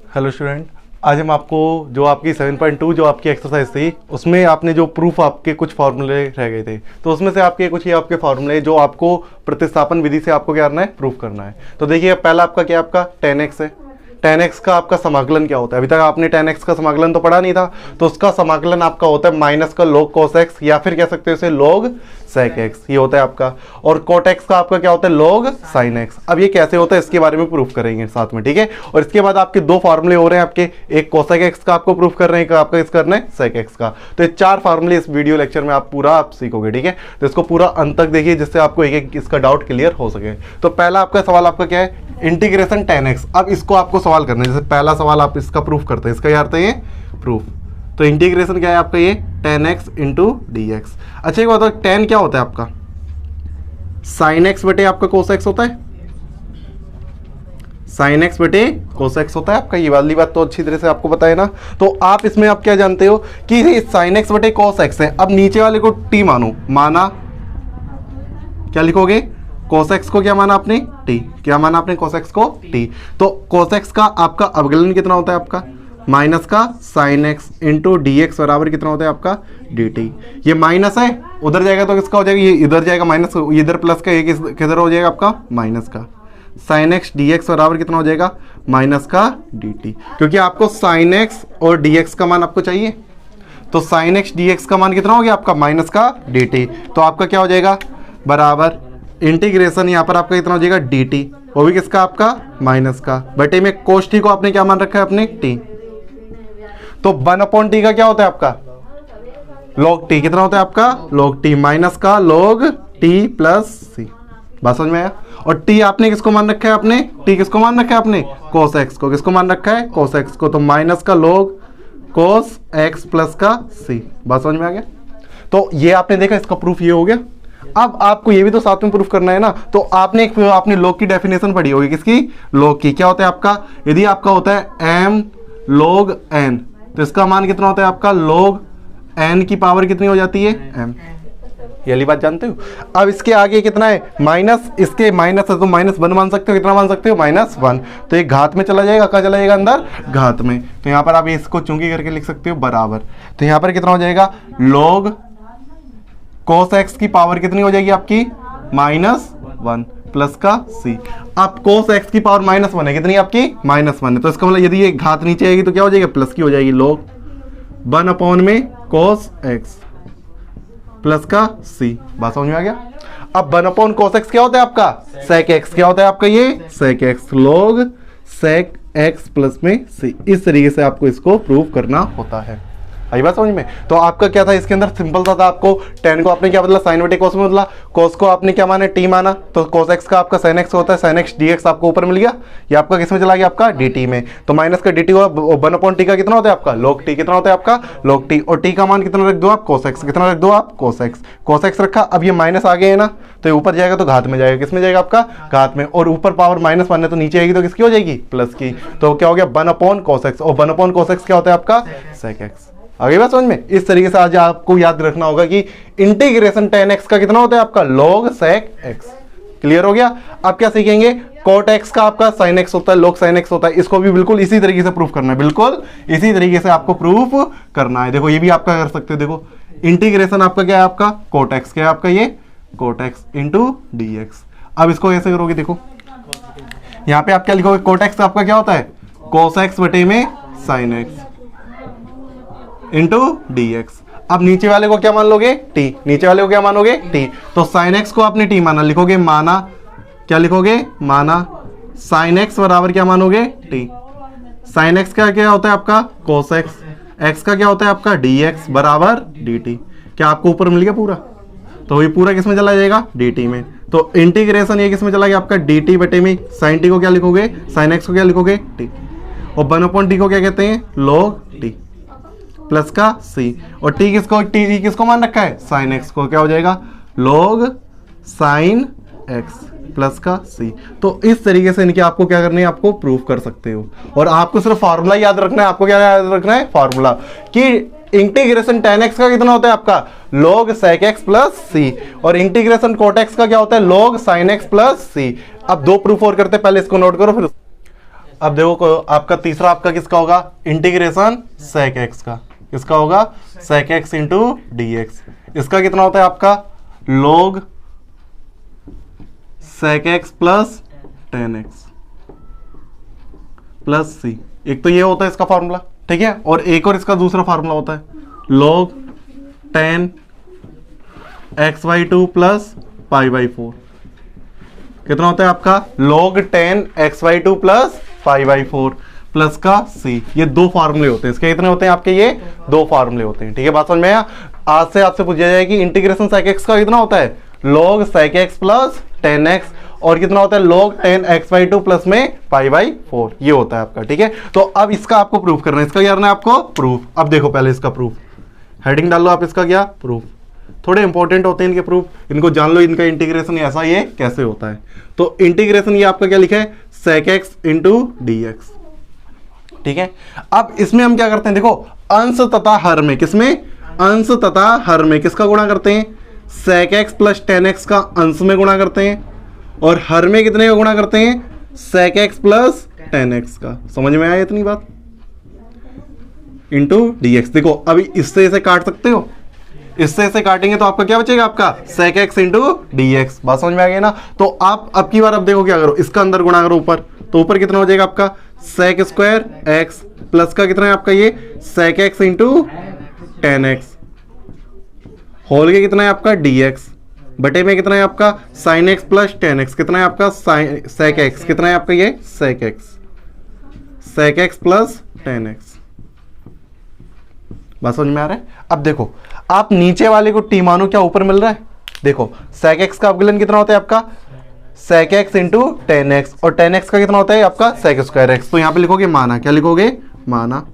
Hello student, आज हम आपको जो आपकी 7.2 जो आपकी एक्सरसाइज थी उसमें आपने जो प्रूफ आपके कुछ फार्मूले रह गए थे तो उसमें से आपके कुछ ये आपके फार्मूले जो आपको प्रतिस्थापन विधि से आपको क्या करना है, प्रूफ करना है। तो देखिए पहला आपका क्या, आपका 10x है। 10x का आपका समाकलन क्या होता है? अभी तक आपने 10x का समाकलन तो पढ़ा नहीं था, तो उसका समाकलन आपका होता है माइनस का log cos x या फिर कह सकते हो इसे log sec x, ये होता है आपका। और cot x का आपका क्या होता है, log sin x। अब ये कैसे होता है इसके बारे में प्रूफ करेंगे साथ में, ठीक है। और इसके बाद आपके दो फार्मूले हो रहे हैं आपके, एक cosec x का आपको प्रूफ कर रहे हैं, एक आपका इस करना है sec x का। तो ये चार फार्मूले इस वीडियो लेक्चर में आप पूरा आप सीखोगे, ठीक है। तो इसको पूरा अंत तक देखिए जिससे आपको एक एक इसका डाउट क्लियर हो सके। तो पहला आपका सवाल आपका क्या है, इंटीग्रेशन 10x। अब इसको आपको सवाल करना है, जैसे पहला सवाल आप इसका प्रूफ करते हैं, इसका क्या अर्थ है, ये प्रूफ। तो इंटीग्रेशन क्या है आपका, ये 10x इंटू dx। अच्छा एक बात, 10 क्या होता है आपका, साइन एक्स बटे आपका कोस एक्स होता है, साइन एक्स बटे कोस एक्स होता है आपका। ये वाली बात तो अच्छी तरह से आपको पता है ना। तो आप इसमें आप क्या जानते हो कि साइन एक्स बटे कोस एक्स है। अब नीचे वाले को t मानो, माना क्या लिखोगे, cos x को क्या माना आपने, t। क्या माना आपने cos x को, t। तो cos x का आपका अवकलन कितना होता है आपका, माइनस का sin x into D x बराबर कितना होता है आपका dt। ये माइनस है, उधर जाएगा तो किसका हो जाएगा, ये इधर जाएगा माइनस, इधर प्लस का, ये किधर हो जाएगा आपका माइनस का। sin x dx बराबर कितना हो जाएगा, माइनस का dt। क्योंकि आपको sin x और dx का मान आपको चाहिए, तो sin x dx का मान कितना हो गया आपका, माइनस का dt। तो आपका क्या हो जाएगा, बराबर इंटीग्रेशन यहाँ पर आपका कितना हो जाएगा dt, वो भी किसका आपका माइनस का, बटे में cos t को आपने क्या मान रखा है अपने t। तो 1/t का क्या होता है आपका log t, कितना होता है आपका log t, माइनस का log t प्लस c। बात समझ में आया। और t आपने किसको मान रखा है, अपने t किसको मान रखा है आपने, cos x को। किसको मान रखा है, cos x को। तो माइनस का log cos x प्लस का c। बात समझ में आ गया। तो ये आपने देखा, इसका प्रूफ ये हो गया। अब आपको ये भी तो साथ में प्रूफ करना है ना। तो आपने log की डेफिनेशन पढ़ी होगी, किसकी, log की। क्या होता है आपका, यदि आपका होता है m log n, तो इसका मान कितना होता है आपका log n की पावर कितनी हो जाती है, m। ये वाली बात जानते हो। अब इसके आगे कितना है, माइनस, इसके माइनस है तो -1 मान सकते हो, कितना मान सकते हो, -1। तो ये घात में चला जाएगा, कहाँ चला जाएगा, अंदर घात में। तो यहाँ पर आप इसको चूंकि करके लिख सकते हो बराबर। तो यहाँ पर कितना हो जाएगा, log cos x की पावर कितनी हो जाएगी आपकी, -1 प्लस का c। अब cos x की पावर -1 है, कितनी आपकी, -1 है। तो इसका मतलब यदि ये घात नीचे आएगी तो क्या हो जाएगी, प्लस की हो जाएगी, log 1 में cos x प्लस का c। बात समझ में आ गया। अब 1 cos x क्या होता है आपका, sec x। क्या होता है आपका ये, sec x, log sec x plus में c। इस तरीके से आपको इसको प्रूव करना होता है। आई बात समझ में। तो आपका क्या था इसके अंदर, सिंपल सा था। आपको 10 को आपने क्या बदला, साइन बटे कोस में बदला। कोस को आपने क्या माना, टी माना। तो कोस एक्स का आपका साइन एक्स होता है, साइन एक्स डी एक्स आपको ऊपर मिल गया। ये आपका किस में चला गया, आपका डी टी में। तो माइनस का डी टी हुआ, 1/t का कितना होता है आपका, log टी। कितना होता है आपका log टी। और टी का मान कितना रख दो आप, कोस एक्स। कितना रख दो आप, कोस एक्स। कोस एक्स रखा, अब ये माइनस आ गए है ना, तो ये ऊपर जाएगा तो घात में जाएगा। किस में जाएगा आपका, घात में। और ऊपर पावर -1 है तो नीचे आएगी तो किसकी हो जाएगी, प्लस की। तो क्या हो गया 1 cos x। और 1 cos x क्या होता है आपका, sec x। आगे बात समझ में। इस तरीके से आज आपको याद रखना होगा कि इंटीग्रेशन 10x का कितना होता है आपका, log sec x। क्लियर हो गया। अब क्या सीखेंगे, cot x का आपका sin x होता है, log sin x होता है। इसको भी बिल्कुल इसी तरीके से प्रूफ करना है, बिल्कुल इसी तरीके से आपको प्रूफ करना है। देखो ये भी आपका कर सकते हो। देखो इंटीग्रेशन आपका क्या है, आपका cot x। क्या है आपका ये, cot x इंटू dx। अब इसको कैसे करोगे, देखो यहाँ पे आप क्या लिखोगे, cot x आपका क्या होता है, cos x बटे में sin x इंटू dx। अब नीचे वाले को क्या मान लोगे, t। नीचे वाले को क्या मानोगे, t। तो sin x को आपने t माना, लिखोगे माना, क्या लिखोगे, माना sin x बराबर क्या मानोगे, t। sin x का क्या होता है आपका, cos x। x का क्या होता है आपका, dx बराबर dt। क्या आपको ऊपर मिल गया पूरा। तो ये पूरा किस में चला जाएगा, dt में। तो इंटीग्रेशन ये किस में चला गया आपका, dt बटे में sin t को क्या लिखोगे, sin x को क्या लिखोगे, t। और 1/t को क्या कहते हैं, log t प्लस का c। और t किसको मान रखा है, sin x को। क्या हो जाएगा, log sin x प्लस का c। तो इस तरीके से इनके आपको क्या करनी है, आपको प्रूफ कर सकते हो। और आपको सिर्फ फार्मूला याद रखना है। आपको क्या याद रखना है, फार्मूला कि इंटीग्रेशन 10x का कितना होता है आपका, log sec x plus c। और इंटीग्रेशन cot x का क्या होता है, log sin x plus c। अब दो प्रूफ और करते हैं, पहले इसको नोट करो फिर अब देखो आपका तीसरा आपका किसका होगा, इंटीग्रेशन सेक एक्स का, किसका होगा, sec x into D x. इसका कितना होता है आपका, log sec x plus ten x plus c. एक तो ये होता है इसका फॉर्मूला, ठीक है, और एक और इसका दूसरा फॉर्मूला होता है log tan x by two plus pi by four. कितना होता है आपका, log tan x by two plus pi by four plus का सी। ये दो फार्मूले होते हैं, इसके कितने होते हैं आपके, ये दो फार्मूले होते हैं, ठीक है। बात समझ में आया। आज से आपसे पूछा जाए कि इंटीग्रेशन सेक एक्स का कितना होता है, log sec x plus ten x, और कितना होता है log tan x by two plus में पाई बाई फोर, ये होता है आपका, ठीक है। तो अब इसका आपको प्रूफ करना है, इसका क्या करना है आपको, प्रूफ। अब देखो पहले इसका प्रूफ, हेडिंग डाल लो आप, इसका क्या प्रूफ। थोड़े इंपॉर्टेंट होते हैं इनके प्रूफ, इनको जान लो, इनका इंटीग्रेशन ऐसा ये कैसे होता है। तो इंटीग्रेशन ये आपका क्या लिखा है, sec x into D x, ठीक है। अब इसमें हम क्या करते हैं, देखो अंश तथा हर में, किसमें, अंश तथा हर में किसका गुणा करते हैं, sec x plus ten x का अंश में गुणा करते हैं, और हर में कितने का गुणा करते हैं, sec x plus ten x का। समझ में आया इतनी बात, इंटू डी एक्स। देखो अभी इससे इसे काट सकते हो, इससे इसे काटेंगे तो आपका क्या बचेगा, आपका sec x into D x. बात समझ में आ गई ना। तो आप अब की बार अब देखो क्या करो, इसका अंदर गुणा करो ऊपर, तो ऊपर कितना हो जाएगा आपका, सेक स्क्वायर एक्स प्लस का कितना है आपका ये, sec x into tan x, whole के कितना है आपका डी एक्स, बटे में कितना है आपका sine x plus ten x, कितना है आपका सेक एक्स, कितना है आपका ये sec x, sec x plus ten x. बात समझ में आ रहा है। अब देखो आप नीचे वाले को टी मानो, क्या ऊपर मिल रहा है, देखो सेक एक्स का अवकलन कितना होता है आपका, sec x into tan x, और टेन एक्स का कितना होता है आपका सेक स्क्वायर एक्स। तो यहां पे लिखोगे माना, क्या लिखोगे, माना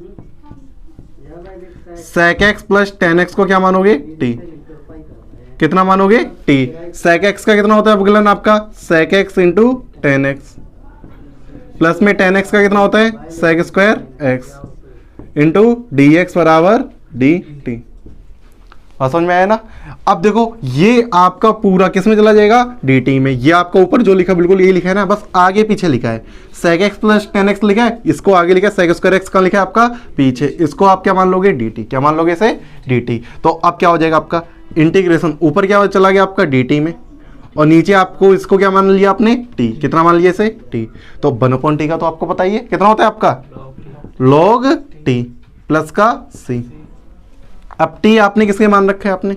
sec x plus ten x को क्या मानोगे, टी, कितना मानोगे, टी। सेक एक्स का कितना होता है अवकलन आपका, sec x into tan x, plus में टेन एक्स का कितना होता है, sec square x into D x बराबर डी टी। समझ में आया ना। अब देखो ये आपका पूरा किस में चला जाएगा, डी टी में। ये आपका ऊपर जो लिखा बिल्कुल ये लिखा है ना, बस आगे पीछे लिखा है, sec x plus ten x लिखा है, इसको आगे लिखा है, सेक स्क्वायर एक्स का लिखा है आपका पीछे, इसको आप क्या मान लोगे, डी टी। क्या मान लोगे इसे, डी टी। तो अब क्या हो जाएगा आपका इंटीग्रेशन, ऊपर क्या चला गया आपका डी टी में, और नीचे आपको इसको क्या मान लिया आपने, टी। कितना मान लिया इसे, टी। तो 1/t का तो आपको पता ही है कितना होता है आपका, log टी प्लस का सी। अब टी आपने किसके मान रखा है, आपने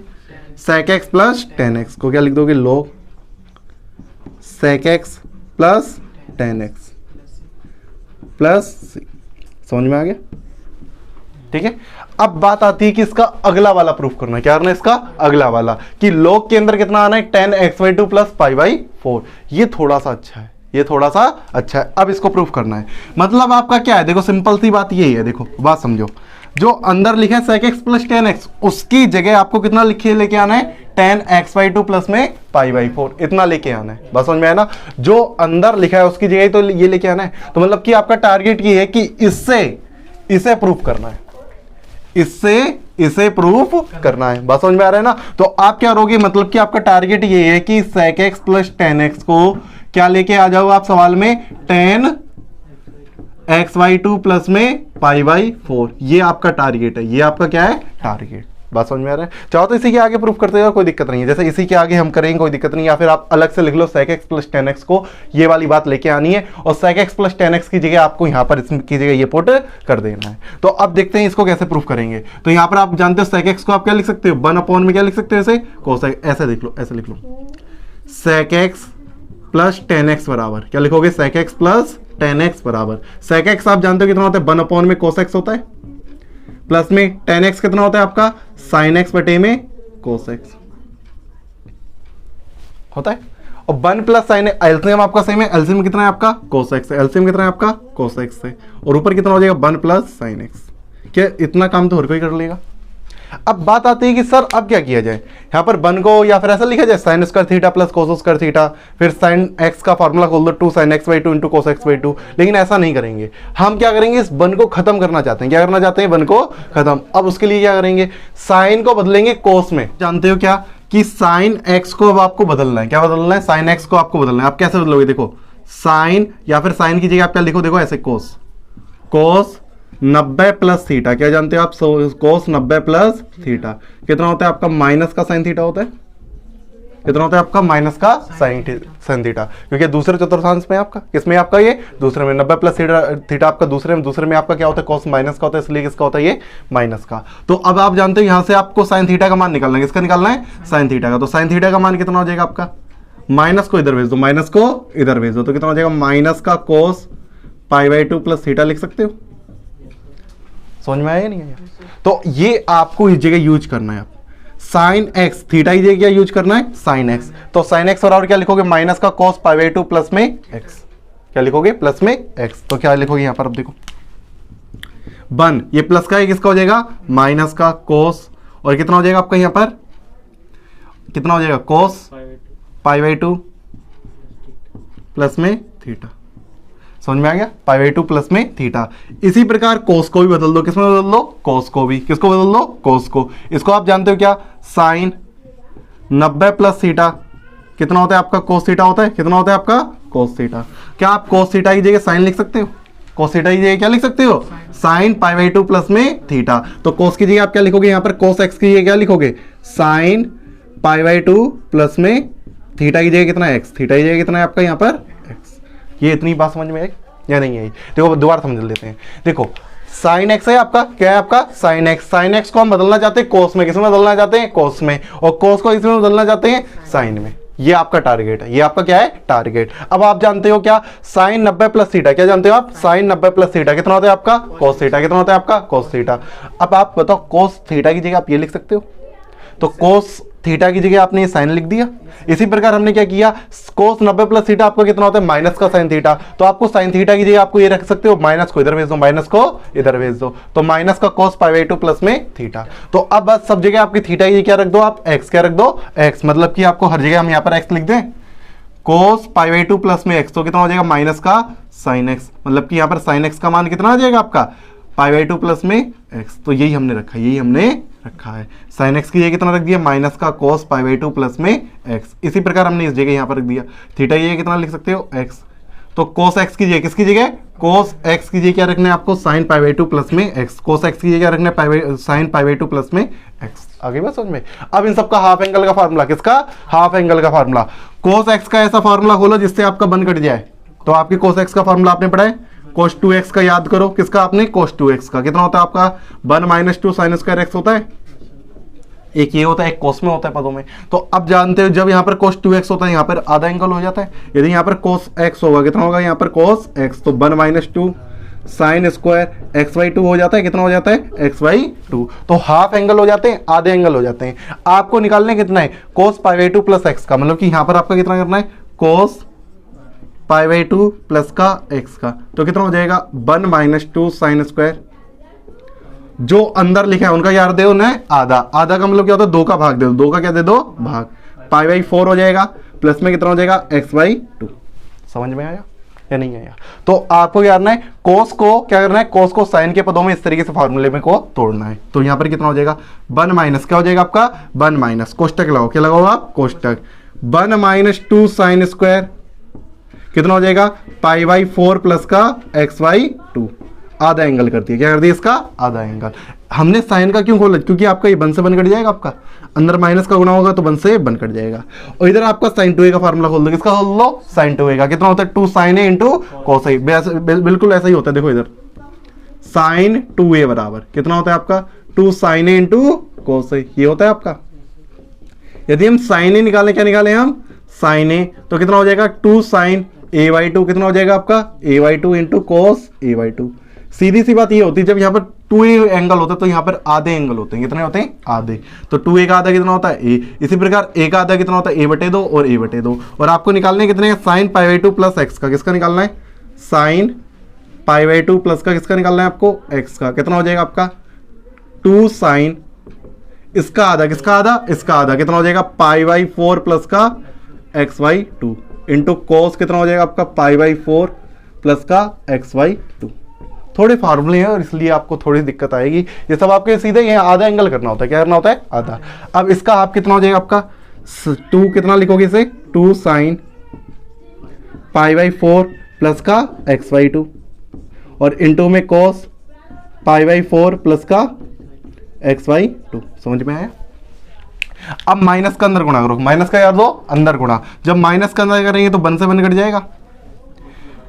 sec x plus ten x को क्या लिख दोगे, log sec x plus ten x plus c. समझ में आ गया, ठीक है। अब बात आती है कि इसका अगला वाला प्रूफ करना है, क्या करना है इसका अगला वाला, कि log के अंदर कितना आना है, tan x by two plus pi by four. ये थोड़ा सा अच्छा है, ये थोड़ा सा अच्छा है। अब इसको प्रूफ करना है, मतलब आपका क्या है, देखो सिंपल सी बात यही है, देखो बात समझो, जो अंदर लिखा है sec x plus ten x, उसकी जगह आपको कितना लिखे लेके आना है, tan x by two plus में पाई बाई फोर, इतना लेके आना है। बस समझ में आया ना, जो अंदर लिखा है उसकी जगह तो ये लेके आना है। तो मतलब कि आपका टारगेट ये है कि इससे इसे प्रूफ करना है, इससे इसे प्रूफ करना है। बात समझ में आ रहा है ना। तो आप क्या करोगे, मतलब कि आपका टारगेट ये है कि sec x plus ten x को क्या लेके आ जाओ आप सवाल में, tan x by two plus में पाई बाई फोर। ये आपका टारगेट है, ये आपका क्या है टारगेट। बात समझ में आ रहा है। चाहो तो इसी के आगे प्रूफ करते जाओ, कोई दिक्कत नहीं है। जैसे इसी के आगे हम करेंगे कोई दिक्कत नहीं, या फिर आप अलग से लिख लो sec x plus ten x को, ये वाली बात लेके आनी है, और sec x plus ten x की जगह आपको यहाँ पर इसकी जगह ये पुट कर देना है। तो अब देखते हैं इसको कैसे प्रूफ करेंगे। तो यहाँ पर आप जानते हो सेक एक्स को आप क्या लिख सकते हो, 1/, में क्या लिख सकते हो इसे, कोसेक। ऐसे देख लो, ऐसे लिख लो, sec x plus ten x बराबर क्या लिखोगे, sec x plus ten x बराबर, सेक एक्स आप जानते हो कितना होता है, 1/, में कोस एक्स होता है, प्लस में टेन एक्स कितना होता है आपका, साइन एक्स बटे में कोस एक्स होता है। और 1 प्लस साइन, एलसीएम आपका सेम है, एलसीएम कितना है आपका कोस एक्स है, एलसीएम कितना है आपका कोस एक्स है, और ऊपर कितना हो जाएगा 1 प्लस साइन एक्स। क्या इतना काम तो हर कोई कर लेगा। अब बात आती है कि सर अब क्या किया जाए, यहाँ पर 1 को या फिर ऐसा लिखा जाए sine square theta plus cos square theta, फिर साइन एक्स का फॉर्मूला खोल दो 2 sin x/2 into cos x/2। लेकिन ऐसा नहीं करेंगे, हम क्या करेंगे, इस 1 को खत्म करना चाहते हैं। क्या करना चाहते हैं, 1 को खत्म। अब उसके लिए क्या करेंगे, साइन को बदलेंगे कोस में। जानते हो क्या कि साइन एक्स को अब आपको बदलना है, क्या बदलना है, साइन एक्स को आपको बदलना है। आप कैसे बदलोगे, देखो साइन, या फिर साइन की जगह आप क्या लिखो, देखो ऐसे कोस, कोस 90 प्लस थीटा, क्या जानते हो आप, कोस 90 प्लस थीटा कितना होता है आपका, माइनस का साइन थीटा होता है, कितना होता है आपका, माइनस का साइन थीटा, क्योंकि दूसरे चतुर्थांश में आपका, किसमें आपका, ये दूसरे में 90 प्लस थीटा आपका दूसरे में आपका क्या होता है, कॉस माइनस का होता है, इसलिए किसका होता है, ये माइनस का। तो अब आप जानते हो यहां से आपको साइन थीटा का मान निकालना है, किसका निकालना है, साइन थीटा का। तो साइन थीटा का मान कितना हो जाएगा आपका, माइनस को इधर भेज दो, माइनस को इधर भेज दो, तो कितना हो जाएगा, माइनस का कोस π/2 प्लस थीटा लिख सकते हो। समझ में आया या नहीं आया? तो ये आपको इस जगह यूज करना है, आप साइन एक्स, थीटा की जगह क्या यूज करना है, साइन एक्स। तो साइन एक्स और क्या लिखोगे, माइनस का कॉस π/2 प्लस में एक्स, क्या लिखोगे, प्लस में एक्स। तो क्या लिखोगे यहां पर, अब देखो बन, ये प्लस का है, किसका हो जाएगा, माइनस का कोस, और कितना हो जाएगा आपका यहां पर, कितना हो जाएगा, कोस π/2 प्लस में थीटा। समझ में आ गया, π/2 प्लस में थीटा। इसी प्रकार कोस को भी बदल दो, किसमें बदल दो, कोस को भी, किसको बदल दो, कोस को। इसको आप जानते हो क्या, साइन 90 प्लस थीटा कितना होता है आपका, कोस थीटा होता है, कितना होता है आपका, कोस थीटा। क्या आप कोस थीटा की जगह साइन लिख सकते हो, कोस थीटा की जगह क्या लिख सकते हो, साइन π/2 प्लस में थीटा। तो कोस की जगह आप क्या लिखोगे यहां पर, कोस एक्स की जगह क्या लिखोगे, साइन π/2 प्लस में थीटा की जगह कितना है, एक्स, थीटा की जगह कितना है आपका यहाँ पर, एक्स। ये इतनी बात समझ में आई या नहीं आई? देखो दोबारा समझ लेते हैं। देखो साइन एक्स है आपका, क्या है आपका, साइन एक्स। साइन एक्स को हम बदलना चाहते हैं कोस में, किसमें बदलना चाहते हैं, कोस में, और कोस को इसमें बदलना चाहते हैं साइन में। ये आपका टारगेट है, ये आपका क्या है, टारगेट। अब आप जानते हो क्या, साइन 90 प्लस थीटा, क्या जानते हो आप, साइन 90 प्लस थीटा कितना होता है आपका, कोस थीटा, कितना होता है आपका, कोस थीटा। अब आप बताओ, कोस थीटा की जगह आप ये लिख सकते हो, तो कोस थीटा की जगह आपने साइन लिख दिया। इसी प्रकार हमने क्या किया, कोस 90 प्लस थीटा आपको कितना होता है, माइनस का साइन थीटा। तो आपको साइन थीटा की जगह आपको ये रख सकते हो, माइनस को इधर भेज दो, माइनस को इधर भेज दो, तो माइनस का कोस π/2 प्लस में थीटा। तो अब बस सब जगह आपकी थीटा की क्या रख दो, आप एक्स, क्या रख दो, एक्स। मतलब कि आपको हर जगह हम यहाँ पर एक्स लिख दें, कोस π/2 प्लस में एक्स, तो कितना हो जाएगा, माइनस का साइन एक्स। मतलब कि यहाँ पर साइन एक्स का मान कितना आ जाएगा आपका, π/2 प्लस में एक्स। तो यही हमने रखा है, यही हमने रखा है। साइन एक्स की जगह कितना रख दिया, माइनस का कोस π/2 प्लस में एक्स। इसी प्रकार हमने इस जगह यहाँ पर रख दिया, थीटा की जगह कितना लिख सकते हो, एक्स। तो कोस एक्स की जगह, किसकी जगह, कोस एक्स की जगह क्या रखना है आपको, साइन π/2 प्लस में एक्स। कोस एक्स की जगह क्या रखना है, साइन π/2 प्लस में एक्स। आगे बात समझ में। अब इन सबका हाफ एंगल का फार्मूला, किसका, हाफ एंगल का फार्मूला। कोस एक्स का ऐसा फार्मूला खोलो जिससे आपका बन कट जाए। तो आपके कोस एक्स का फार्मूला आपने पढ़ा है, cos 2x का याद करो, किसका आपने, cos 2x का कितना होता है आपका, 1 - 2 sin स्क्वायर x होता है। एक ये होता है, एक cos में होता है पदों में। तो अब जानते हो जब यहाँ पर cos 2x होता है, यहाँ पर आधा एंगल हो जाता है। यदि यहाँ पर cos x होगा, कितना होगा यहाँ पर cos x, तो 1 - 2 sin स्क्वायर x/2 हो जाता है, कितना हो जाता है, x/2। तो हाफ एंगल हो जाते हैं, आधे एंगल हो जाते हैं। आपको निकालने कितना है, cos π/2 प्लस एक्स का, मतलब कि यहाँ पर आपका कितना करना है, cos π/2 प्लस का x का, तो कितना हो जाएगा, 1 - 2 sin स्क्वायर। जो अंदर लिखा है उनका यार दे उन्हें आधा, आधा का मतलब क्या होता है, 2 का भाग दे दो, 2 का क्या दे दो, भाग, π/4 हो जाएगा, प्लस में कितना हो जाएगा, x/2। समझ में आया या नहीं आया? तो आपको क्या करना है, कोस को क्या करना है, कोस को साइन के पदों में इस तरीके से फार्मूले में को तोड़ना है। तो यहाँ पर कितना हो जाएगा, 1 माइनस क्या हो जाएगा आपका, 1 माइनस कोष्टक लगाओ, क्या लगाओ आप, कोष्टक, 1 - 2 sin स्क्वायर कितना हो जाएगा, π/4 प्लस का x/2। आधा एंगल कर दिया, क्या कर दिया इसका, आधा एंगल। हमने साइन का क्यों खोला, क्योंकि आपका ये 1 से 1 कट जाएगा, आपका अंदर माइनस का गुना होगा तो 1 से 1 कट जाएगा। और इधर आपका sin 2a का फार्मूला खोल दो, किसका खोल लो, sin 2a का, कितना होता है, 2 sin a into cos a। बिल्कुल ऐसा ही होता है। देखो इधर sin 2a बराबर कितना होता है आपका, 2 sin a into cos a, ये होता है आपका। यदि हम sin a निकालें, क्या निकालें हम, sin a, तो कितना हो जाएगा, 2 sin a/2, कितना हो जाएगा आपका, a/2 इंटू cos a/2। सीधी सी बात ये होती है, जब यहाँ पर 2a एंगल होता है तो यहाँ पर आधे एंगल होते हैं, कितने होते हैं, आधे। तो 2a का आधा कितना होता है, a। इसी प्रकार a का आधा कितना होता है, a/2 और a/2। और आपको निकालने कितने हैं, sin π/2 प्लस x का, किसका निकालना है, sin π/2 प्लस का किसका निकालना है आपको, x का, कितना हो जाएगा आपका, 2 sin इसका आधा, किसका आधा, इसका आधा, कितना हो जाएगा, π/4 प्लस का x/2 इंटू cos कितना हो जाएगा आपका, π/4 प्लस का x/2। थोड़े फार्मूले हैं और इसलिए आपको थोड़ी दिक्कत आएगी। ये सब आपके सीधे यहाँ आधा एंगल करना होता है, क्या करना होता है, आधा। अब इसका आप कितना हो जाएगा आपका, 2 कितना लिखोगे इसे, 2 sin पाई बाई 4 प्लस का एक्स बाई 2 और इंटू में कोस पाई बाई 4 प्लस का एक्स बाई 2। समझ में आया? अब माइनस का अंदर गुणा करो, माइनस का यार दो अंदर गुणा, जब माइनस का अंदर करेंगे तो 1 से 1 कट जाएगा,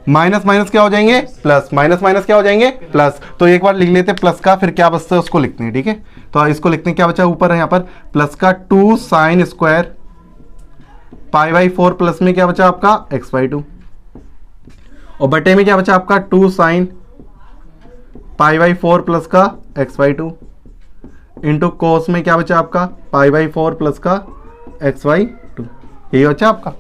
माइनस माइनस क्या हो जाएंगे प्लस, माइनस माइनस क्या हो जाएंगे प्लस। तो एक बार लिख लेते हैं प्लस का, फिर क्या बचता है उसको लिखते हैं। ठीक है, तो इसको लिखते हैं, क्या बचा ऊपर है यहाँ पर प्लस का 2 sine square pi by 4 plus में क्या बचा आपका एक्स बाई 2 और बटे में क्या बचा आपका 2 साइन पाई बाई 4 प्लस का एक्स बाई 2 इंटू कोस में क्या बचा आपका पाई बाई 4 प्लस का एक्स बाई 2, यही बचा आपका।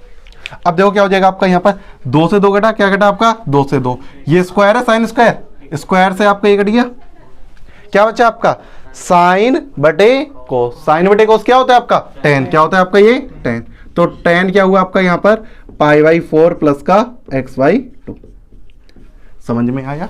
अब देखो क्या हो जाएगा आपका यहाँ पर 2 से 2 घटा, क्या घटा आपका 2 से 2, ये स्क्वायर है साइन स्क्वायर, स्क्वायर से आपका ये घट गया, क्या बचा आपका साइन बटे कोस, साइन बटे कोस क्या होता है आपका टेन, क्या होता है आपका ये टेन। तो टेन क्या हुआ आपका यहाँ पर पाई बाई 4 प्लस का एक्स बाई 2। समझ में आया?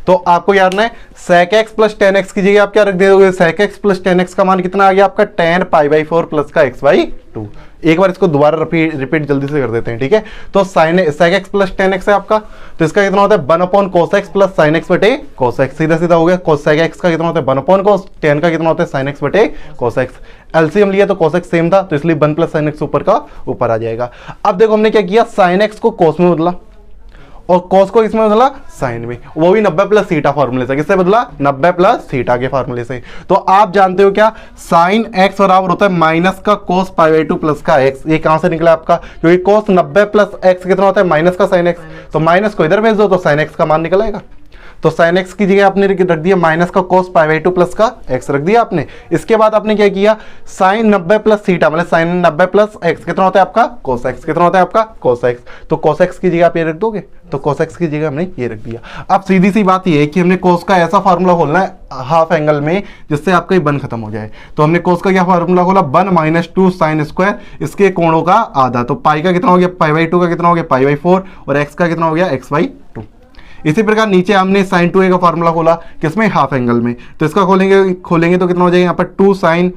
तो आपको याद ना है sec x plus ten x की जगह आप क्या रख दोगे, sec x plus ten x का मान कितना आ गया आपका टेन पाई बाई 4 प्लस का एक्स बाई 2। एक बार इसको दोबारा रिपीट जल्दी से कर देते हैं। ठीक है, तो sine sec x plus ten x है आपका, तो इसका कितना होता है 1 upon cos x plus sine x बटे कोस एक्स, सीधा सीधा हो गया। कोस sec x का कितना होता है 1 अपॉन कोस, टेन का कितना होता है साइन एक्स बटे कोस एक्स। एलसीएम लिया तो कोस एक्स सेम था, तो इसलिए 1 प्लस साइन एक्स ऊपर का ऊपर आ जाएगा। अब देखो हमने क्या किया, साइन एक्स को कोस में बदला और cos को इसमें बदला साइन में, वो भी 90 प्लस थीटा फॉर्मूले से। किससे बदला 90 प्लस थीटा के फॉर्मूले से। तो आप जानते हो क्या साइन x बराबर होता है माइनस का cos पाई बाई 2 प्लस का x। ये कहां से निकला आपका, क्योंकि cos 90 प्लस x कितना होता है माइनस का साइन x, तो माइनस को इधर भेज दो तो साइन x का मान निकल आएगा। तो साइन x की जगह आपने रख दिया माइनस का cos पाई बाई 2 प्लस का x रख दिया आपने। इसके बाद आपने क्या किया साइन 90 प्लस थीटा मतलब साइन 90 प्लस x कितना होता है आपका cos x, कितना होता है आपका cos x। तो cos x की जगह आप ये रख दोगे, तो cos x की जगह हमने ये रख दिया। अब सीधी सी बात ये है कि हमने cos का ऐसा फार्मूला खोलना है हाफ एंगल में जिससे आपका ये 1 खत्म हो जाए। तो हमने cos का क्या फार्मूला खोला 1 माइनस 2 साइन स्क्वायर, इसके कोणों का आधा, तो पाई का कितना हो गया पाई बाई 2 का कितना हो गया पाई बाई 4 और x का कितना हो गया x बाई 2। इसी प्रकार नीचे हमने साइन 2a का फार्मूला खोला किसमें हाफ एंगल में, तो इसका खोलेंगे तो कितना हो जाएगा यहाँ पर 2 साइन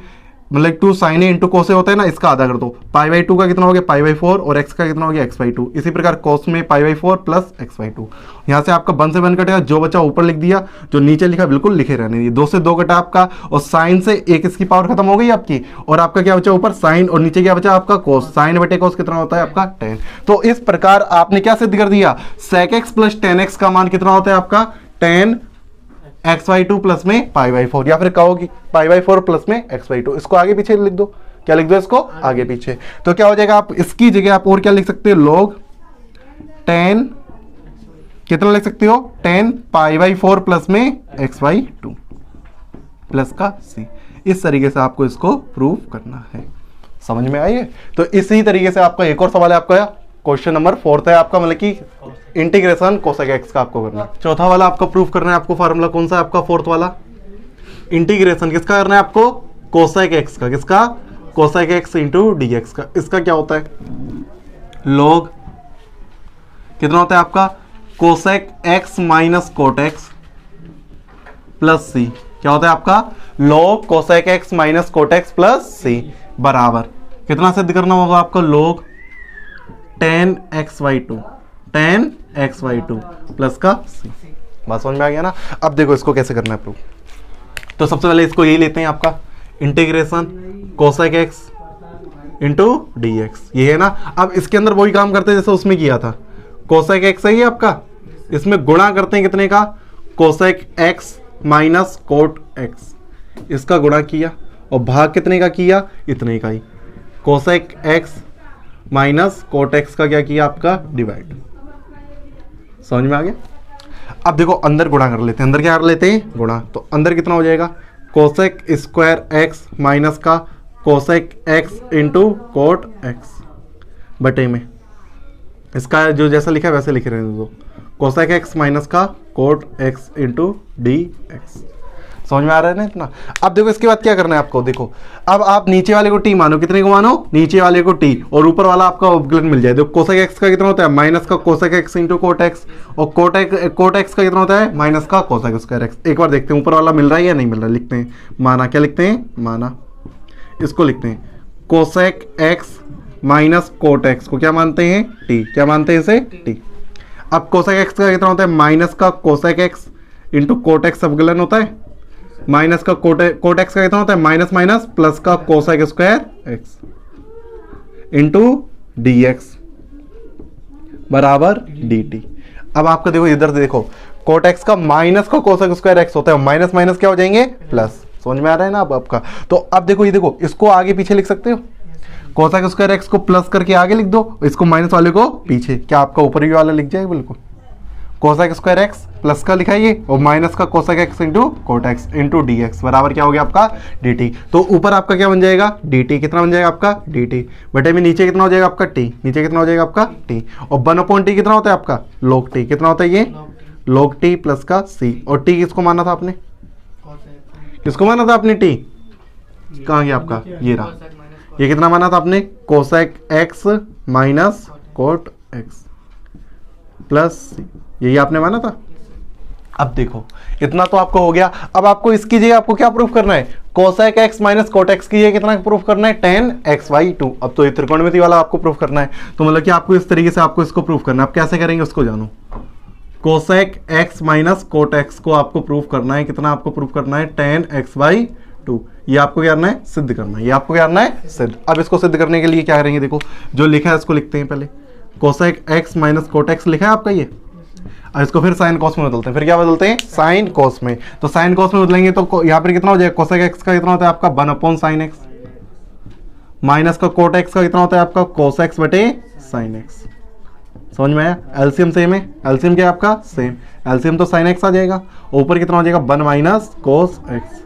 मतलब 2 साइन ए इंटू कोस होता है ना, इसका आधा कर दो, पाई बाई 2 का कितना हो गया पाई बाई 4 और x का कितना हो गया x बाई 2। इसी प्रकार कोस में pi by 4 plus x by 2। यहाँ से आपका 1 से 1 कटेगा, जो बचा ऊपर लिख दिया, जो नीचे लिखा बिल्कुल लिखे रहने दिए। 2 से 2 कटा आपका और साइन से एक इसकी पावर खत्म हो गई आपकी, और आपका क्या बचा ऊपर साइन और नीचे क्या बचा आपका कोस, साइन बटे कोस कितना होता है आपका 10। तो इस प्रकार आपने क्या सिद्ध कर दिया sec x plus ten x का मान कितना होता है आपका 10 एक्स बाई 2 प्लस में पाई बाई 4, या फिर कहो कि पाई बाई 4 प्लस में एक्स बाई 2। इसको आगे पीछे लिख दो, क्या लिख दो इसको आगे पीछे, तो क्या हो जाएगा आप इसकी जगह आप और क्या लिख सकते हो log 10 कितना लिख सकते हो 10 पाई बाई 4 प्लस में एक्स बाई 2 प्लस का c। इस तरीके से आपको इसको प्रूव करना है। समझ में आई है? तो इसी तरीके से आपका एक और सवाल है आपका क्वेश्चन नंबर 4 है आपका, मतलब कि इंटीग्रेशन कोसेक एक्स का आपको करना है। चौथा वाला आपको प्रूफ करना है। आपको फार्मूला कौन सा है आपका 4th वाला, इंटीग्रेशन किसका करना है आपको कोसेक एक्स का, किसका cosec x into D x का। इसका क्या होता है log कितना होता है आपका cosec x minus cot x plus c, क्या होता है आपका log cosec x minus cot x plus c बराबर कितना सिद्ध करना होगा आपको log 10 x by 2 10 x by 2 plus का c। बात समझ में आ गया ना? अब देखो इसको कैसे करना है प्रूफ। तो सबसे पहले इसको यही लेते हैं आपका integration cosec x into D x, ये है ना। अब इसके अंदर वही काम करते हैं जैसे उसमें किया था, कोसेक एक्स है ये आपका, इसमें गुणा करते हैं कितने का cosec x minus cot x, इसका गुणा किया और भाग कितने का किया इतने का ही, cosec x minus cot x का क्या किया आपका डिवाइड। समझ में आ गया? अब देखो अंदर गुणा कर लेते हैं, अंदर क्या कर लेते हैं गुणा, तो अंदर कितना हो जाएगा कोसेक स्क्वायर एक्स माइनस का cosec x into cot x बटे में इसका जो जैसा लिखा है वैसे लिखे रहने दो, कोसेक एक्स माइनस का cot x into D x. समझ में आ रहा है ना इतना? अब देखो इसके बाद क्या करना है आपको, देखो अब आप नीचे वाले को टी मानो, कितने को मानो नीचे वाले को टी, और ऊपर वाला आपका अवकलन मिल जाए। देखो कोसेक एक्स का कितना होता है माइनस का cosec x into cot x, और कोट एक्स का कितना होता है माइनस का कोसेक स्क्वायर एक्स। एक बार देखते हैं ऊपर वाला मिल रहा है या नहीं मिल रहा है। लिखते हैं माना, क्या लिखते हैं माना, इसको लिखते हैं cosec x minus cot x को क्या मानते हैं, टी। क्या मानते हैं इसे, टी। अब कोसेक एक्स का कितना होता है, माइनस का cosec x into cot x अवकलन होता है, माइनस का कोट एक्स का कितना होता है, माइनस माइनस प्लस का cosec square x into D x बराबर डी टी। अब आपको देखो इधर देखो, कोट एक्स का माइनस का कोसेक स्क्वायर एक्स होता है, माइनस माइनस क्या हो जाएंगे, प्लस। समझ में आ रहा है ना अब आपका। तो अब देखो ये देखो, इसको आगे पीछे लिख सकते हो, कोसेक स्क्वायर एक्स को प्लस करके आगे लिख दो, इसको माइनस वाले को पीछे, क्या आपका ऊपर ही वाला लिख जाएगा बिल्कुल। कोसेक स्क्वायर एक्स प्लस का लिखा है ये, और माइनस का cosec x into coat x into D x बराबर क्या हो गया आपका, डी टी। तो ऊपर आपका क्या बन जाएगा, डी टी। कितना बन जाएगा आपका, डी टी बटे में नीचे कितना हो जाएगा आपका, टी। नीचे कितना हो जाएगा आपका, टी। और 1/t कितना होता है आपका, log टी। कितना होता है ये, log टी प्लस का सी। और टी किसको माना था आपने, किसको माना था आपने, टी कहाँ गया आपका, ये रहा। ये कितना माना था आपने, cosec x minus cot x plus c, यही आपने माना था। अब देखो इतना तो आपको हो गया। अब आपको इसकी जगह आपको क्या प्रूफ करना है, cosec x minus cot x की जगह कितना प्रूफ करना है, tan xy2। अब तो ये त्रिकोणमिति वाला आपको प्रूफ करना है, तो मतलब कि आपको इस तरीके से आपको इसको प्रूफ करना है। आप कैसे करेंगे उसको जानो। Cosec x minus cot x को आपको प्रूफ करना है, कितना आपको प्रूफ करना है, tan xy2। ये आपको क्या करना है, सिद्ध करना है। ये आपको क्या करना है, सिद्ध। अब इसको सिद्ध करने के लिए क्या करेंगे, देखो जो लिखा है इसको लिखते हैं पहले। Cosec x minus cot x लिखा है आपका ये, और इसको फिर साइन कॉस में बदलते हैं। फिर क्या बदलते हैं, साइन कॉस में। तो साइन कॉस में बदलेंगे तो यहाँ पर कितना हो जाएगा, कोसेक एक्स का कितना होता है आपका 1/sin x, माइनस का कोट एक्स का कितना होता है आपका cos x बटे sin x। समझ में आया। एलसीएम सेम है, एलसीएम क्या है आपका, सेम। एलसीएम तो sin x आ जाएगा, ऊपर कितना हो जाएगा 1 माइनस cos x।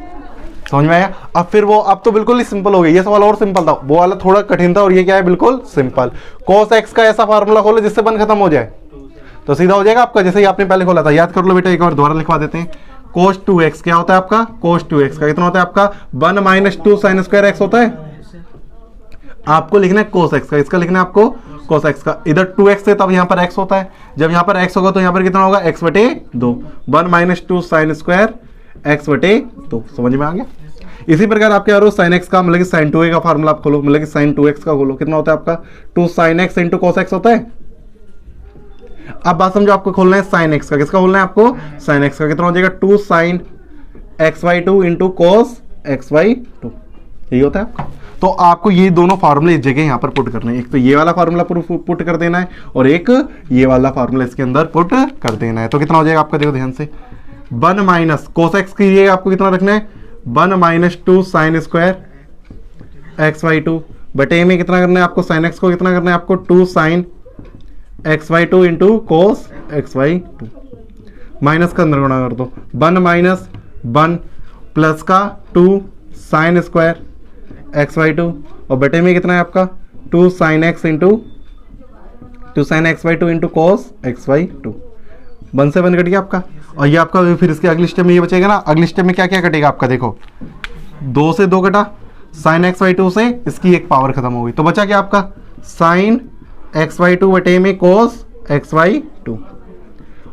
समझ में आया। अब फिर वो, अब तो बिल्कुल ही सिंपल हो गया। ये सवाल और सिंपल था, वो वाला थोड़ा कठिन था, और ये क्या है बिल्कुल सिंपल। cos x का ऐसा फार्मूला खोलो जिससे 1 खत्म हो जाए, तो सीधा हो जाएगा आपका, जैसे ही आपने पहले खोला था। याद कर लो बेटा, एक और दोबारा लिखवा देते हैं। cos 2x क्या होता है आपका, cos 2x का कितना होता है आपका 1 माइनस 2 sin स्क्वायर x होता है। आपको लिखना है cos x का, इसका लिखना है आपको cos x का। इधर 2x है तब यहाँ पर x होता है, जब यहाँ पर x होगा तो यहाँ पर कितना होगा, x बटे 2। 1 माइनस 2 sin स्क्वायर x बटे 2। समझ में आ गया। इसी प्रकार आप क्या करो, sin x का मतलब कि sin 2a का फार्मूला आप खोलो, मतलब कि sin 2x का खोलो। कितना होता है आपका 2 sin x into cos x होता है। अब बात समझो, आपको खोलना है sin x का। किसका खोलना है आपको, sin x का। कितना हो जाएगा 2 sin xy2 into cos xy2। यही होता है आपका। तो आपको ये दोनों फार्मूले इस जगह यहाँ पर पुट करने हैं। एक तो ये वाला फार्मूला पुट कर देना है, और एक ये वाला फार्मूला इसके अंदर पुट कर देना है। तो कितना हो जाएगा आपका, देखो ध्यान से, 1 माइनस cos x की ये आपको कितना रखना है, 1 माइनस 2 sin स्क्वायर xy2 बटे में कितना करना है आपको, sin x को कितना करना है आपको 2 sin xy2 into cos xy2। Minus का अंदर गुणा कर दो, 1 माइनस 1 प्लस का 2 sin स्क्वायर xy2, और बटे में कितना है आपका 2 sin x into 2 sin xy2 into cos xy2। 1 से 1 कट गया आपका। और ये आपका फिर इसके अगली स्टेप में ये बचेगा ना। अगली स्टेप में क्या क्या कटेगा आपका, देखो 2 से 2 कटा, sin xy2 से इसकी एक पावर खत्म हो गई, तो बचा क्या आपका sin xy2 बटे में cos xy2।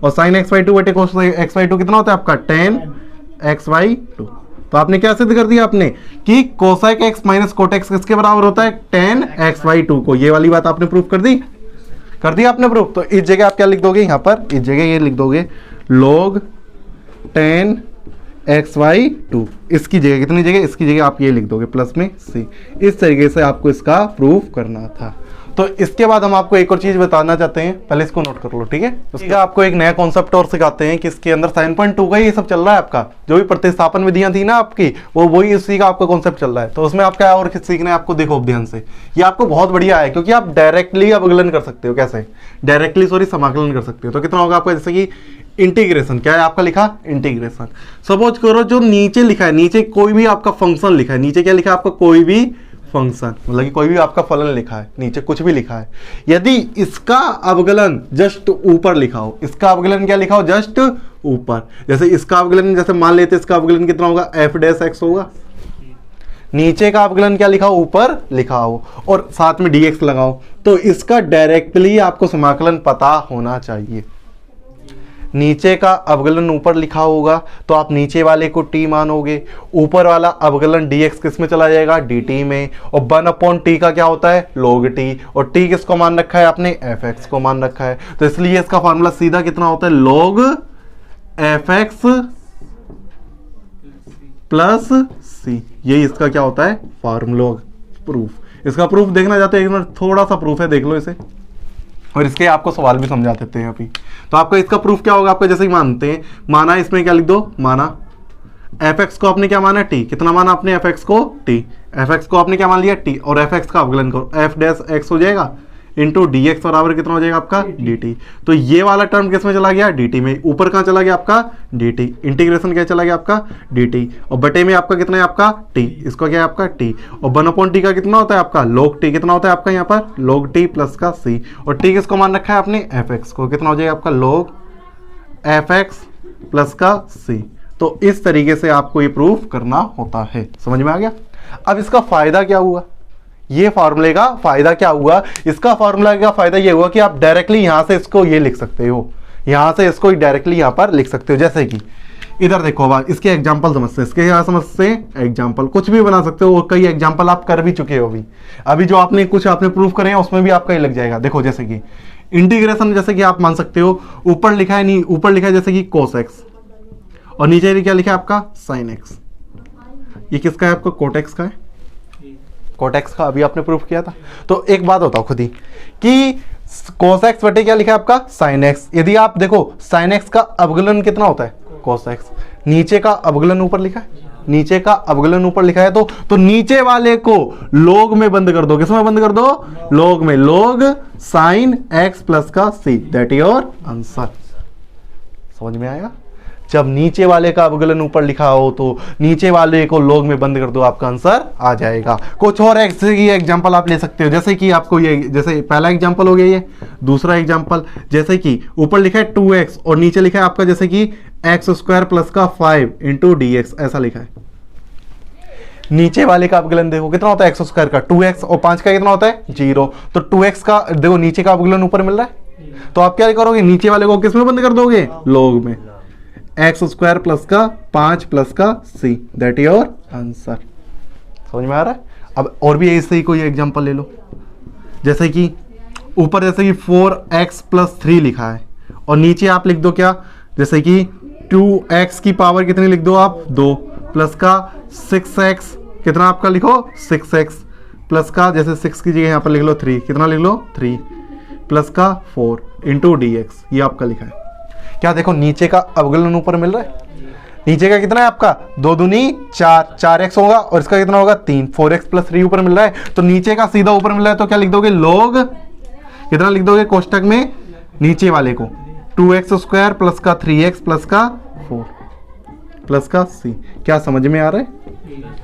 और sin xy2 बटे cos xy2 कितना होता है आपका tan xy2। तो आपने क्या सिद्ध कर दिया आपने, कि cosec x minus cot x किसके बराबर होता है, tan xy2 को। ये वाली बात आपने प्रूफ कर दी, कर दिया आपने प्रूफ। तो इस जगह आप क्या लिख दोगे, यहाँ पर इस जगह ये लिख दोगे log tan xy2। इसकी जगह कितनी जगह, इसकी जगह आप ये लिख दोगे प्लस में c। इस तरीके से आपको इसका प्रूफ करना था। तो इसके बाद हम आपको एक और चीज बताना चाहते हैं, पहले इसको नोट कर लो, ठीक है। उसका आपको एक नया कॉन्सेप्ट और सिखाते हैं कि इसके अंदर 7.2 का ये सब चल रहा है आपका, जो भी प्रतिस्थापन विधियां थी ना आपकी, वो वही उसी का आपका कॉन्सेप्ट चल रहा है। तो उसमें आप क्या और सीखना है आपको, देखो ध्यान से, ये आपको बहुत बढ़िया है, क्योंकि आप डायरेक्टली अवकलन कर सकते हो। कैसे डायरेक्टली, सॉरी, समाकलन कर सकते हो। तो कितना होगा आपका, जैसे कि इंटीग्रेशन, क्या है आपका लिखा, इंटीग्रेशन। सपोज करो जो नीचे लिखा है, नीचे कोई भी आपका फंक्शन लिखा है, नीचे क्या लिखा है आपका, कोई भी फंक्शन, मतलब कि कोई भी आपका फलन लिखा है, नीचे कुछ भी लिखा है, यदि इसका अवकलन जस्ट ऊपर लिखा हो, इसका अवकलन क्या लिखा हो, जस्ट ऊपर। जैसे इसका अवकलन, जैसे मान लेते इसका अवकलन कितना होगा, f डैश x होगा। नीचे का अवकलन क्या लिखा हो, ऊपर लिखा हो, और साथ में dx लगाओ, तो इसका डायरेक्टली आपको समाकलन पता होना चाहिए। नीचे का अवकलन ऊपर लिखा होगा तो आप नीचे वाले को t मानोगे, ऊपर वाला अवकलन dx किस में चला जाएगा, dt में, और 1/t का क्या होता है, log t, और t किसको मान रखा है आपने, fx को मान रखा है। तो इसलिए इसका फॉर्मूला सीधा कितना होता है, log fx प्लस c, यही इसका क्या होता है, फॉर्मूला प्रूफ। इसका प्रूफ देखना चाहते हैं, एक मिनट, थोड़ा सा प्रूफ है, देख लो इसे, और इसके आपको सवाल भी समझा देते हैं अभी। तो आपका इसका प्रूफ क्या होगा, आपका जैसे ही मानते हैं, माना इसमें क्या लिख दो, माना fx को आपने क्या माना, t, कितना माना आपने fx को, t, fx को आपने क्या मान लिया, t, और fx का अवकलन करो, f डैश x हो जाएगा इंटू dx बराबर कितना हो जाएगा आपका, dt। तो ये वाला टर्म किस में चला गया, dt में, ऊपर कहाँ चला गया आपका, dt, इंटीग्रेशन क्या चला गया आपका, dt, और बटे में आपका कितना है आपका t, इसका क्या है आपका t, और 1/t का कितना होता है आपका log t, कितना होता है आपका यहाँ पर log t प्लस का c, और t किसको मान रखा है आपने, fx को, कितना हो जाएगा आपका log fx प्लस का c। तो इस तरीके से आपको ये प्रूफ करना होता है, समझ में आ गया। अब इसका फायदा क्या हुआ, ये फॉर्मूले का फायदा क्या हुआ, इसका फॉर्मूला का फायदा ये हुआ कि आप डायरेक्टली यहां से इसको ये लिख सकते हो, यहां से इसको डायरेक्टली यहां पर लिख सकते हो। जैसे कि इधर देखो, अब इसके एग्जांपल समझते हैं, इसके यहां समझते हैं एग्जांपल, कुछ भी बना सकते हो, कई एग्जांपल आप कर भी चुके हो अभी जो आपने कुछ आपने प्रूफ करे हैं उसमें भी आपका ही लग जाएगा। देखो जैसे कि इंटीग्रेशन, जैसे कि आप मान सकते हो, ऊपर लिखा है, नहीं ऊपर लिखा है जैसे कि cos x, और नीचे क्या लिखा है आपका sin x, ये किसका है आपका cot x का है, कोटेक्स का अभी आपने प्रूफ किया था। तो एक बात बताओ खुद ही कि cos x बटे क्या लिखा है आपका sin x, यदि आप देखो sin x का अवकलन कितना होता है cos x, नीचे का अवकलन ऊपर लिखा है, नीचे का अवकलन ऊपर लिखा है, तो नीचे वाले को log में बंद कर दो, किसमें बंद कर दो, log में, log sin x प्लस का c, दैट योर आंसर। समझ में आएगा, जब नीचे वाले का अवकलन ऊपर लिखा हो तो नीचे वाले को log में बंद कर दो, आपका आंसर आ जाएगा। कुछ और एग्जांपल आप ले सकते हो, जैसे कि आपको ये, जैसे पहला एग्जांपल हो गया ये, दूसरा एग्जांपल जैसे कि ऊपर लिखा है 2x और नीचे लिखा है आपका जैसे कि x² प्लस का 5 इंटू dx, ऐसा लिखा है। नीचे वाले का अवकलन देखो कितना होता है, x² का 2x, और 5 का कितना होता है 0, तो 2x का देखो नीचे का अवकलन ऊपर मिल रहा है, तो आप क्या करोगे, नीचे वाले को किस में बंद कर दोगे, log में, x² प्लस का 5 प्लस का c, दैट योर आंसर। समझ में आ रहा है। अब और भी ऐसे ही कोई एग्जांपल ले लो, जैसे कि ऊपर जैसे कि 4x प्लस 3 लिखा है, और नीचे आप लिख दो क्या, जैसे कि 2x की पावर कितनी लिख दो आप 2, प्लस का 6x, कितना आपका लिखो 6x, प्लस का जैसे 6 की जगह यहाँ पर लिख लो 3, कितना लिख लो 3, प्लस का 4 इंटू dx, ये आपका लिखा है। क्या देखो नीचे का अवकलन ऊपर मिल रहा है, नीचे का कितना है आपका 2 दूनी 4x होगा, और इसका कितना होगा 3, 4x प्लस 3 ऊपर मिल रहा है, तो नीचे का सीधा ऊपर मिल रहा है, तो क्या लिख दोगे log, कितना लिख दोगे कोष्टक में, नीचे वाले को 2x² प्लस का 3x प्लस का 4 प्लस का c। क्या समझ में आ रहा है।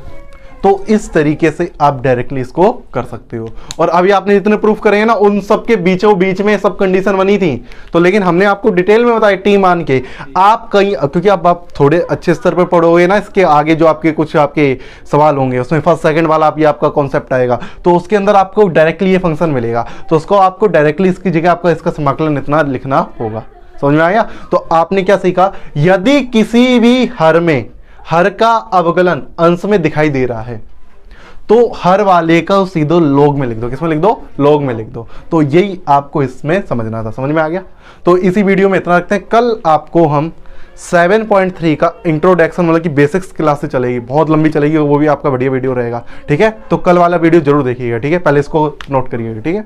तो इस तरीके से आप डायरेक्टली इसको कर सकते हो। और अभी आपने जितने प्रूफ करे हैं ना, उन सब के बीचों बीच में सब कंडीशन बनी थी, तो लेकिन हमने आपको डिटेल में बताया टी मान के। आप कहीं, क्योंकि आप थोड़े अच्छे स्तर पर पढ़ोगे ना, इसके आगे जो आपके कुछ आपके सवाल होंगे उसमें फर्स्ट सेकंड वाला आप ये आपका कॉन्सेप्ट आएगा, तो उसके अंदर आपको डायरेक्टली ये फंक्शन मिलेगा, तो उसको आपको डायरेक्टली इसकी जगह आपका इसका समाकलन इतना लिखना होगा। समझ में आया। तो आपने क्या सीखा, यदि किसी भी हर में हर का अवकलन अंश में दिखाई दे रहा है तो हर वाले का सीधो log में लिख दो, किसमें लिख दो, log में लिख दो। तो यही आपको इसमें समझना था। समझ में आ गया। तो इसी वीडियो में इतना रखते हैं। कल आपको हम 7.3 का इंट्रोडक्शन मतलब कि बेसिक्स क्लास से चलेगी, बहुत लंबी चलेगी, वो भी आपका बढ़िया वीडियो रहेगा। ठीक है, तो कल वाला वीडियो जरूर देखिएगा। ठीक है, पहले इसको नोट करिएगा। ठीक है।